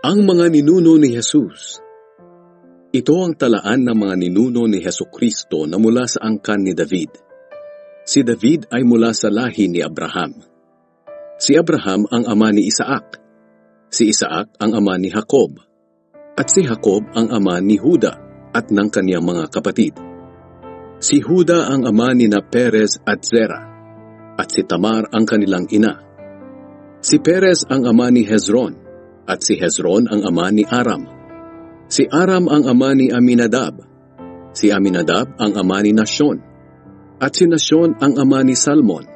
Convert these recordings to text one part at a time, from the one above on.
Ang mga ninuno ni Jesus. Ito ang talaan ng mga ninuno ni Hesukristo na mula sa angkan ni David. Si David ay mula sa lahi ni Abraham. Si Abraham ang ama ni Isaac. Si Isaac ang ama ni Jacob. At si Jacob ang ama ni Juda at ng kaniyang mga kapatid. Si Juda ang ama ni Perez at Zerah. At si Tamar ang kanilang ina. Si Perez ang ama ni Hezron. At si Hezron ang ama ni Aram. Si Aram ang ama ni Aminadab. Si Aminadab ang ama ni Nashon. At si Nashon ang ama ni Salmon.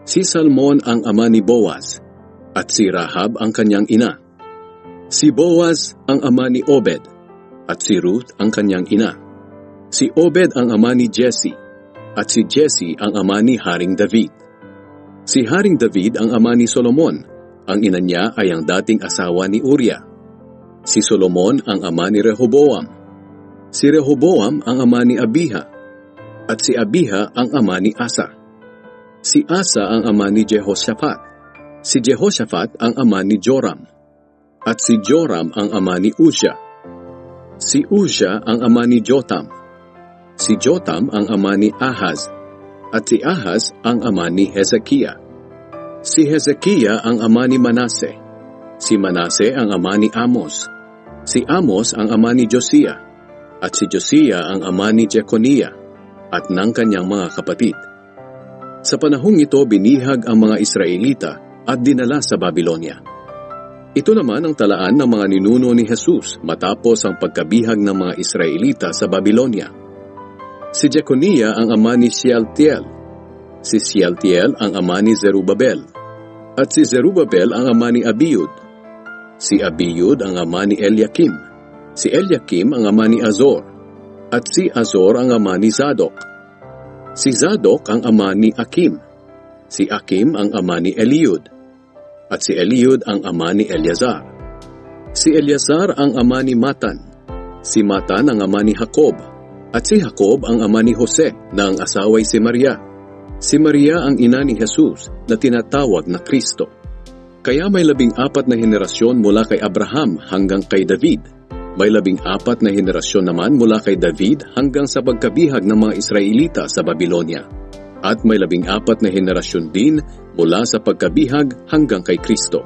Si Salmon ang ama ni Boaz. At si Rahab ang kanyang ina. Si Boaz ang ama ni Obed. At si Ruth ang kanyang ina. Si Obed ang ama ni Jesse. At si Jesse ang ama ni Haring David. Si Haring David ang ama ni Solomon. Ang ina niya ay ang dating asawa ni Uriah. Si Solomon ang ama ni Rehoboam. Si Rehoboam ang ama ni Abiha. At si Abiha ang ama ni Asa. Si Asa ang ama ni Jehoshaphat. Si Jehoshaphat ang ama ni Joram. At si Joram ang ama ni Uzziah. Si Uzziah ang ama ni Jotam. Si Jotam ang ama ni Ahaz. At si Ahaz ang ama ni Hezekiah. Si Hezekiah ang ama ni Manase. Si Manase ang ama ni Amos. Si Amos ang ama ni Josiah. At si Josiah ang ama ni Jeconiah at ng kanyang mga kapatid. Sa panahong ito binihag ang mga Israelita at dinala sa Babylonia. Ito naman ang talaan ng mga ninuno ni Jesus matapos ang pagkabihag ng mga Israelita sa Babylonia. Si Jeconiah ang ama ni Shealtiel. Si Shealtiel ang ama ni Zerubabel. At si Zerubabel ang ama ni Abiud. Si Abiud ang ama ni Eliakim. Si Eliakim ang ama ni Azor. At si Azor ang ama ni Zadok. Si Zadok ang ama ni Akim. Si Akim ang ama ni Eliud. At si Eliud ang ama ni Eleazar. Si Eleazar ang ama ni Matan. Si Matan ang ama ni Jacob. At si Jacob ang ama ni Jose na ang asaway si Maria. Si Maria ang ina ni Jesus na tinatawag na Kristo. Kaya may 14 na henerasyon mula kay Abraham hanggang kay David. May 14 na henerasyon naman mula kay David hanggang sa pagkabihag ng mga Israelita sa Babylonia. At may 14 na henerasyon din mula sa pagkabihag hanggang kay Kristo.